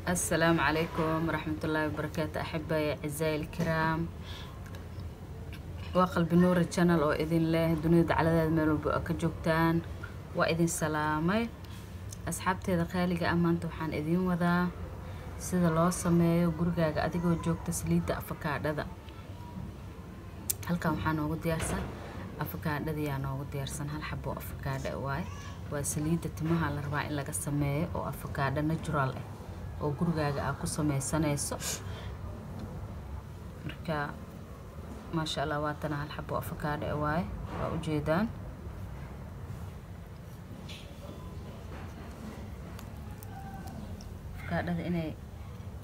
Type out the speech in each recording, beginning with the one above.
السلام عليكم ورحمة الله وبركاته. أحبائي أعزائي الكرام، وقلب نور الشانل oo idin leh dunida caladeeda meel walba ka joogtaan waa idin salaamay. asxaabteeda qaaliga ah, maanta waxaan idin wadaa sida loo sameeyo gurigaaga adigoo joogta saliidda afakaadhada. halkan waxaan ugu diyaarsan afakaadhada, yaa noogu diyaarsan hal xabo afakaadho waa saliidda timaha la rabaa in laga sameeyo oo afakaadho natural ah oo gurigaaga aad ku sameysanayso. marka ما شاء الله واتنا هالحبة أفكار واي وأجيدان أفكار هذا إني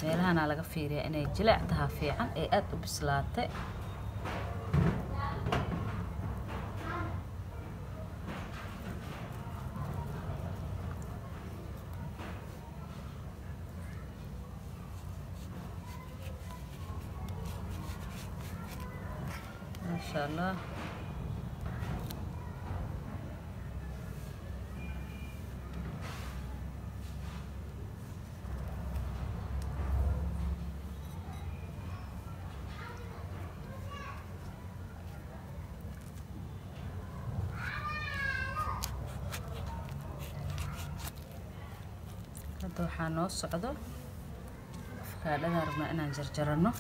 ميلهنا على قفيرة إني جلعتها في عن إيه أدو بسلاتة ما شاء الله. هذا وحانو صعدو فكادنا ربنا إنا نجرجرنو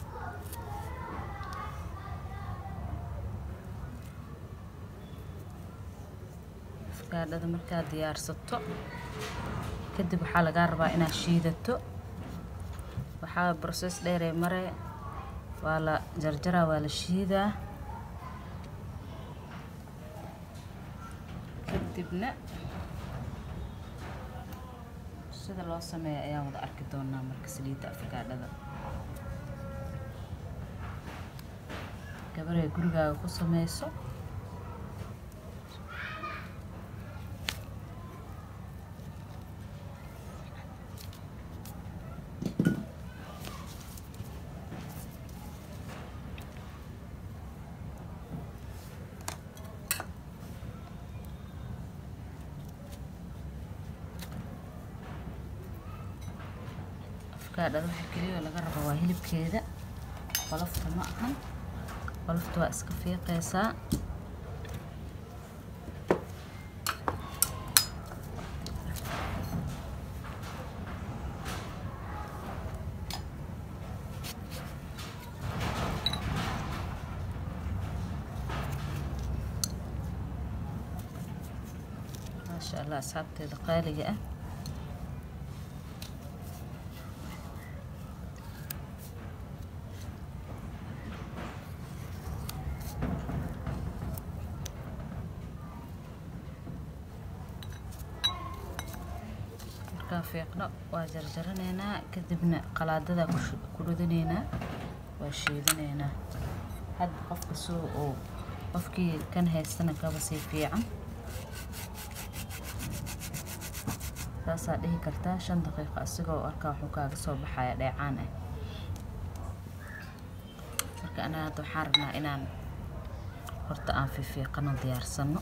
هذا مركا diyaarsato kadib waxa laga rabaa inaad shiidato. waxa process dheer ee mare waa la jarjara, waa la shiidaa, kadibna sida loo sameeyo ayaan wada arki doonaa marka saliidda afakaadhada gabarey gurigaaga ku sameyso. afakaadhada waxa kaliya laga rabaa waa hilibkeeda, qolofta ma ahan. qolofta waa iska fiiqaysaa. ما شاء الله asxaabteeda qaaliga ah. fiiqno waa jarjaraneynaa, kadibna qalaadada ku ridanaynaa, waa shiidaneynaa. had qofka soo oo qofkii kan haystana kaba si fiican saasaa dhihi kartaa 5 daqiiqo asigoo arkaa wuxuu kaaga soo baxaya dheecaan ah. marka ana hadda waxaan rabnaa inaan horta aan fiiqano diyaarsano.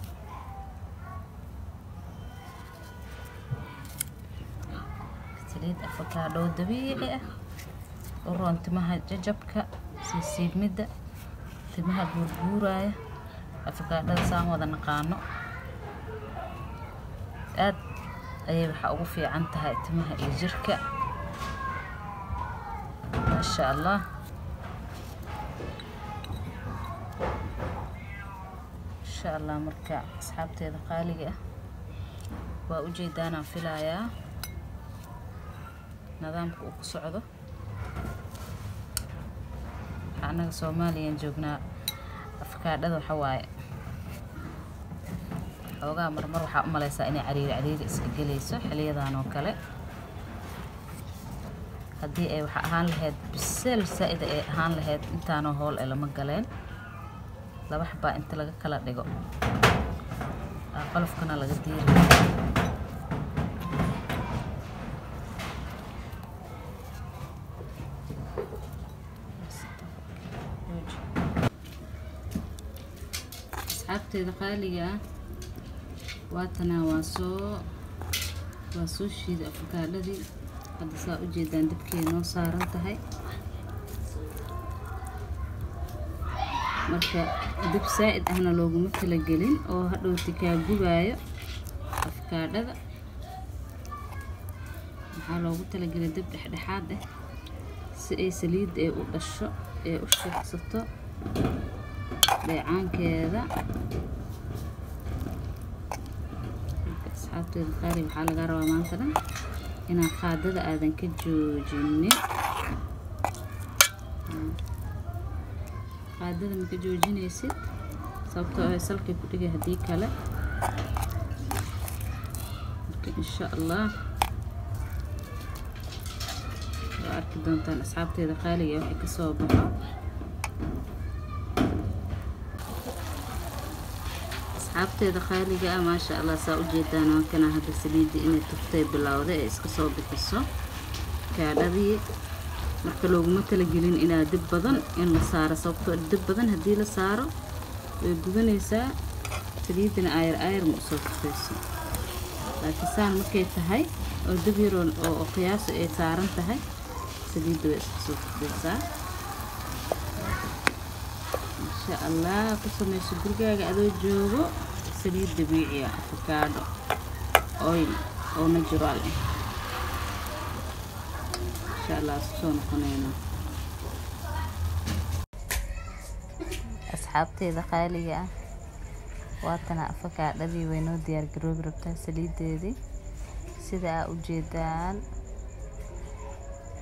saliid afakaadho dabiici ah oo roon timaha jajabka siidmida timaha buurbuuraya. afakaadhada saan wada naqaano aad ayay waxa ugu fiican tahay timaha iyo jirka. ما شاء الله. إن شاء الله marka asxaabteeda qaaliga ah waa u jeedaan filayaa nidaamka uu ku socdo. anaga Soomaaliyan joognaa, afakaadhada waxa waaye xoogaa marmar waxa u maleysaa inay cariiri iska galayso xiliyadan oo kale. haddii ay waxa ahaan lahayd bisel saaid ay ahaan lahayd intaano hool ee lama galeen. laba xabaa inta laga kala dhigo qolofkana laga diiri. asxaabteeda qaaliga ah واتنا واسو shiiday afakaadhadii hadda saa u jeedaan dabkeeda noo saaran tahay. marka dab saa'id ahna looguma kala gelin oo hadhowti kaa gubaayo afkaadhada. waxaa loogu talagelay dab dhexdhexaad ah si ay saliid ay u dhasho ee u shiiqsato dheecaankeeda. asxaabteeda qaali waxaa laga rabaa maanta dhan inaan qaadada aadan ka joojinin. qaadada ma ka joojinaysid sababtoo ah salka ku dhigay haddii kale. marka insha allah waa arki doontaan asxaabteeda qaaliga waxay ka soo baxo. asxaabteeda qaaliga ah maasha allah saa u jeedaan waa kana hadda saliidii inay tuftay bilowday ee iska soo bixiso kaadhadii. marka looguma talagelin inaa dib badan in la saaro sababtoo dib badan haddii la saaro way gubanaysaa saliidina ayar ma usoo tufayso. laakiin saan markay tahay oo dib yar oo qiyaaso ay saaran tahay saliidda way iska soo tufaysaa. insha allah ku samayso gurigaaga adoo joogo saliid dabiici ah avocado oil oo natural ah. insha allah soo noqonayna asxaabteeda qaaliga ah. waatana avocadadii way noo diyaar garoobi rabtaa saliideedii sida aad u jeedaan.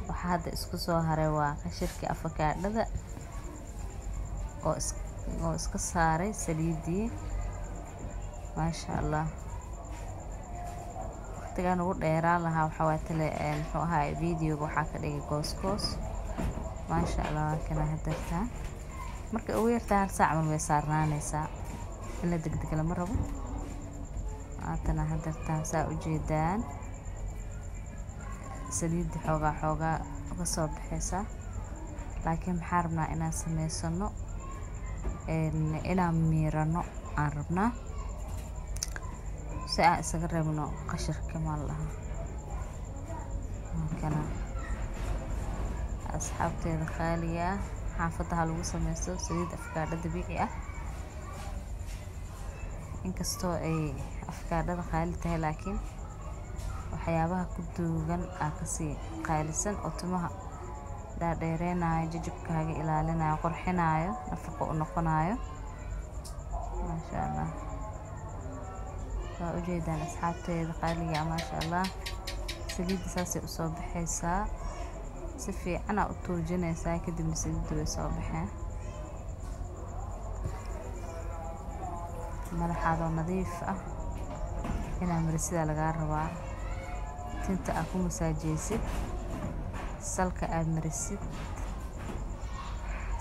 waxaa hadda isku soo haray waa qashirka avocadada oo iska saaray saliidii. maasha allah waqtigan ugu dheeraan lahaa waxaa waa muxuu ahaa videoga waxaa ka dhigay goos. maasha allah waa kana hadartaan marka ugu yartaa hal saac mal way saarnaanaysaa in la degdeg lama rabo. haatana hadartaan saa u jeedaan saliidda xoogaa uga soo baxaysa. laakiin maxaa rabnaa inaan samaysano inaan miirano aan rabnaa si aan isaga reebno qashirka maalaha. kana asxaabteeda qaaliga ah xaafadaha lagu samaysto saliid afkaadho dabiici ah. inkastoo ay afkaadhada qaali tahay laakiin waxyaabaha ku duugan aa kasii qaalisan oo timaha dhaadheereynayo jajabkaaga ilaalinayo qurxinayo nafaqo u noqonayo. maasha allah waa u jeedaan asxaabteeda qaaliga ah. maasha allah saliidda saasay usoo baxaysaa si fiican aa u tuujinaysaa kadibna saliidda way soo baxeen. madaxaadoo nadiif ah inaa marisidaa lagaa rabaa. tinta aad ku masaajeysid salka aad marisid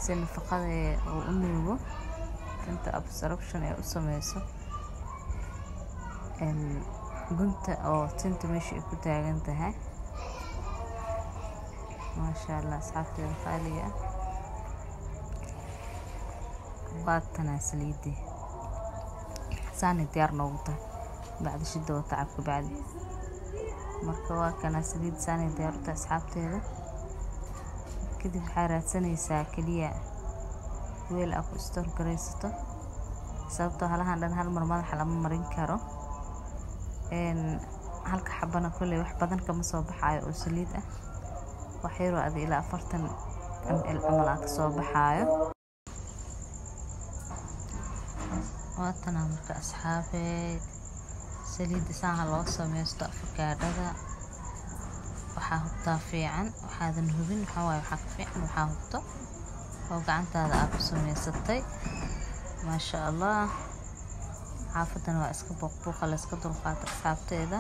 si nafaqada uu u nuugo tinta absorption ee u sameyso gunta oo tinta meesha ay ku taagan tahay. maasha allah asxaabteeda qaaliga ah. baatana saliidii saani diyaar noogu tahay bacdi shida oo tacabka bacdi. marka waa kana saliid saani diyaar u tahay asxaabteeda. kadib waxaa raadsanaysaa keliya weel aad ku store garaysato sababtoo halahan dhan hal mar madaxa lama marin karo. halka xabana kolley wax badan kama soo baxaayo oo saliid ah. wax yaroo adi ilaa 40 ml camal aa ka soo baxaayo. waatana marka asxaabey saliidda saaha loo samaysto afakaadhada waxaa hubtaa fiican waxaadan hubin waxaa waaye waxaa ka fiican waxaa hubto oo gacantaada aad ku samaysatay. maasha allah xaafadan waa iska buuqbuuqa la iska dulqaata asxaabteeda.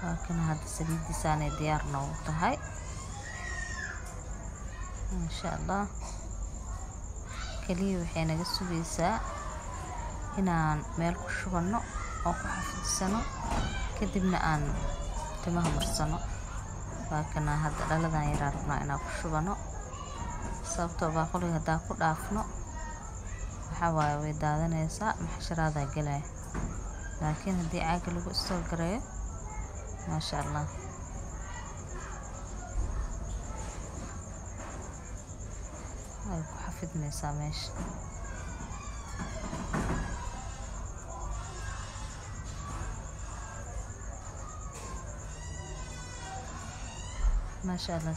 waa kana hadda saliiddiisaanay diyaar noogu tahay. maasha allah kaliya waxay naga sugaysaa inaan meel ku shubano oo ku xafidisano kadibna aan timaha marsano. waa kana hadda dhaladan yaraa rabnaa inaan ku shubano sababtoo baaquliga haddaan ku dhaafno waxaa waaye way daadanaysaa maxsharaadaa galaya. laakiin haddii caaga lagu store gareeyo ما شاء الله. هاي حفظني سامش. ما شاء الله.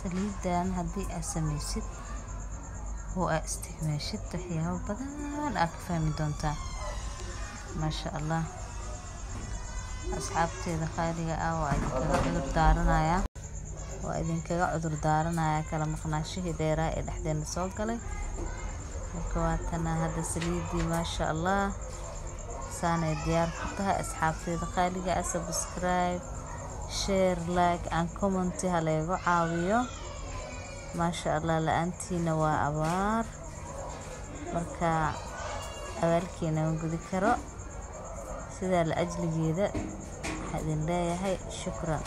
سليد دان هدي أسميسد هو استهماشد تحيها وبدان أكفى من دونتا. ما شاء الله. أصحابتي دخالي وإذن كذا عذر دارنا كلا مقناشي ديرا إذا حدين السوق لي وكواتنا هذا سليدي ما شاء الله. سانة ديار كتها أصحابتي دخالي سبسكرايب شير لايك أن كومنتي هلايقو عاويو. ما شاء الله. لأنتي نوا أبار مركا أولكينا ونقذي كرو سيدا لأجل جيدا هذين لا يهي. شكرا.